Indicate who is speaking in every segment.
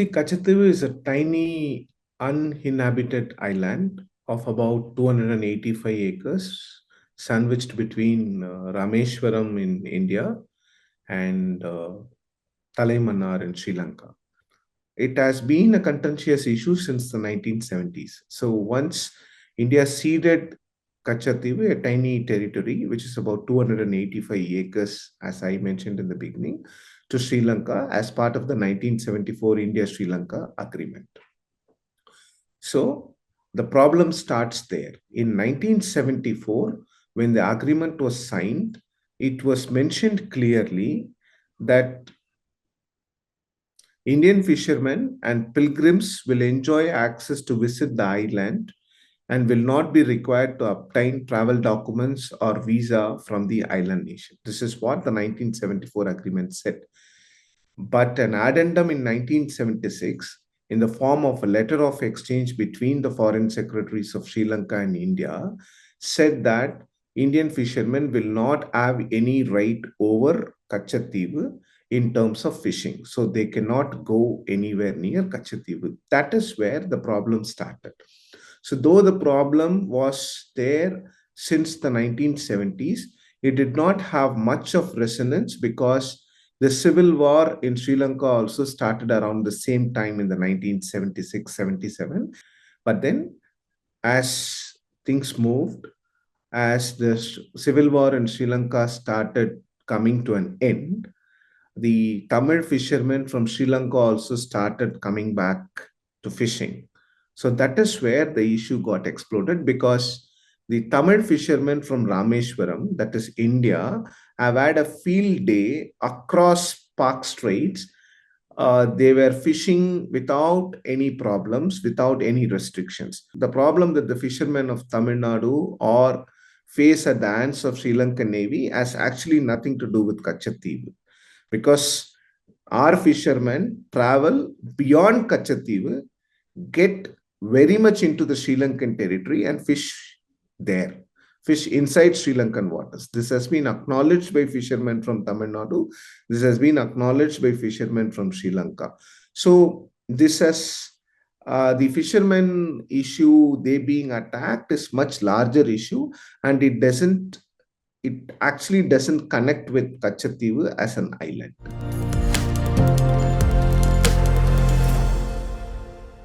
Speaker 1: See, Kachchatheevu is a tiny uninhabited island of about 285 acres, sandwiched between Rameshwaram in India and Talaimanar in Sri Lanka. It has been a contentious issue since the 1970s. So once India ceded Katchatheevu, a tiny territory, which is about 285 acres, as I mentioned in the beginning, to Sri Lanka as part of the 1974 India-Sri Lanka agreement. So the problem starts there. In 1974, when the agreement was signed, it was mentioned clearly that Indian fishermen and pilgrims will enjoy access to visit the island and will not be required to obtain travel documents or visa from the island nation. This is what the 1974 agreement said. But an addendum in 1976, in the form of a letter of exchange between the foreign secretaries of Sri Lanka and India, said that Indian fishermen will not have any right over Kachchatheevu in terms of fishing. So they cannot go anywhere near Kachchatheevu. That is where the problem started. So though the problem was there since the 1970s, it did not have much of resonance because the civil war in Sri Lanka also started around the same time in the 1976-77. But then as things moved, as the civil war in Sri Lanka started coming to an end, the Tamil fishermen from Sri Lanka also started coming back to fishing. So that is where the issue got exploded because the Tamil fishermen from Rameshwaram, that is India, have had a field day across Park Straits. They were fishing without any problems, without any restrictions. The problem that the fishermen of Tamil Nadu or face at the hands of Sri Lankan Navy has actually nothing to do with Kachchatheevu because our fishermen travel beyond Kachchatheevu, get very much into the Sri Lankan territory and fish there, fish inside Sri Lankan waters. This has been acknowledged by fishermen from Tamil Nadu. This has been acknowledged by fishermen from Sri Lanka. So this has the fishermen issue, they being attacked is much larger issue, and it actually doesn't connect with Kachchatheevu as an island.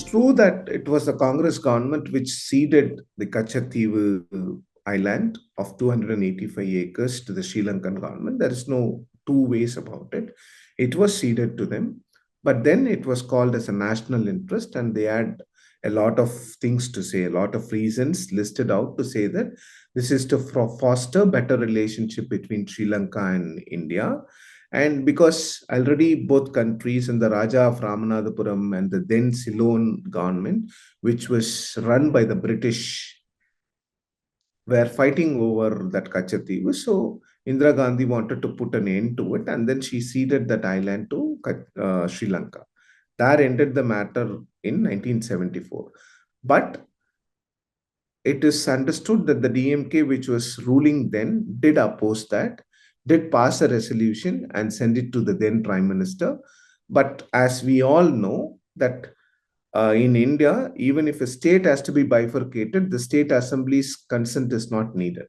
Speaker 1: True that it was the Congress government which ceded the Katchatheevu island of 285 acres to the Sri Lankan government. There is no two ways about it. It was ceded to them, but then it was called as a national interest, and they had a lot of things to say, a lot of reasons listed out to say that this is to foster better relationship between Sri Lanka and India. And because already both countries and the Raja of Ramanathapuram and the then Ceylon government, which was run by the British, were fighting over that Katchatheevu. So Indira Gandhi wanted to put an end to it, and then she ceded that island to Sri Lanka. That ended the matter in 1974. But it is understood that the DMK, which was ruling then, did oppose that, did pass a resolution and send it to the then Prime Minister. But as we all know that in India, even if a state has to be bifurcated, the state assembly's consent is not needed.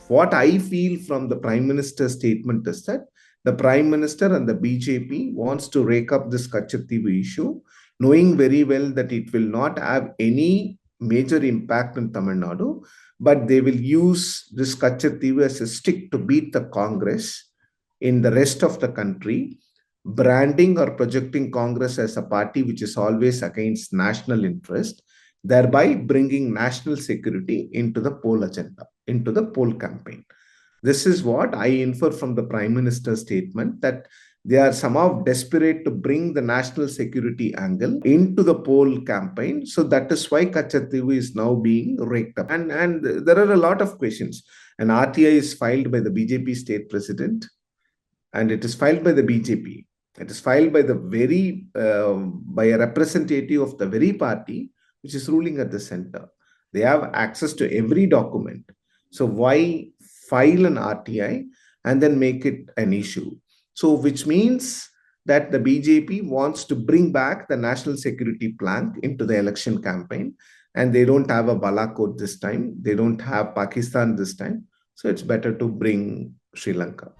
Speaker 1: What I feel from the Prime Minister's statement is that the Prime Minister and the BJP wants to rake up this Kachchatheevu issue, knowing very well that it will not have any major impact in Tamil Nadu, but they will use this Kachchatheevu as a stick to beat the Congress in the rest of the country, branding or projecting Congress as a party which is always against national interest, thereby bringing national security into the poll agenda, into the poll campaign. This is what I infer from the Prime Minister's statement, that they are somehow desperate to bring the national security angle into the poll campaign. So that is why Kachchatheevu is now being raked up. And there are a lot of questions. An RTI is filed by the BJP state president, and it is filed by the BJP. It is filed by the by a representative of the very party which is ruling at the center. They have access to every document. So why file an RTI? and then make it an issue. So, which means that the BJP wants to bring back the national security plank into the election campaign, and they don't have a Balakot this time. They don't have Pakistan this time. So it's better to bring Sri Lanka.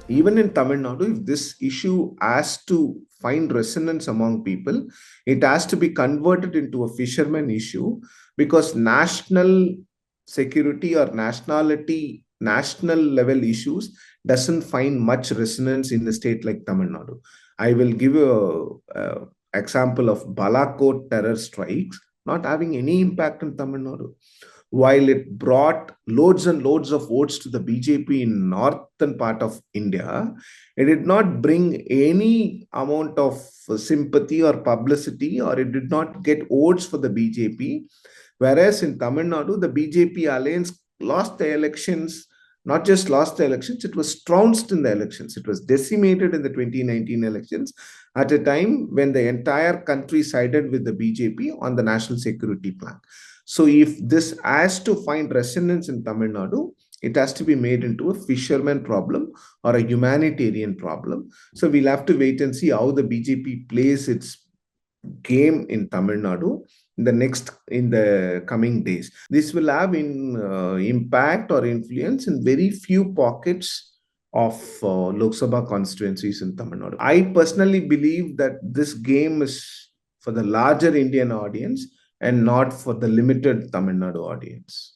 Speaker 1: Even in Tamil Nadu, if this issue has to find resonance among people, it has to be converted into a fisherman issue, because national security or national level issues doesn't find much resonance in a state like Tamil Nadu. I will give you an example of Balakot terror strikes not having any impact in Tamil Nadu. While it brought loads and loads of votes to the BJP in northern part of India, it did not bring any amount of sympathy or publicity, or it did not get votes for the BJP. Whereas in Tamil Nadu, the BJP alliance lost the elections, not just lost the elections, it was trounced in the elections. It was decimated in the 2019 elections at a time when the entire country sided with the BJP on the national security plan. So if this has to find resonance in Tamil Nadu, it has to be made into a fisherman problem or a humanitarian problem. So we'll have to wait and see how the BJP plays its game in Tamil Nadu in the coming days. This will have impact or influence in very few pockets of Lok Sabha constituencies in Tamil Nadu. I personally believe that this game is for the larger Indian audience and not for the limited Tamil Nadu audience.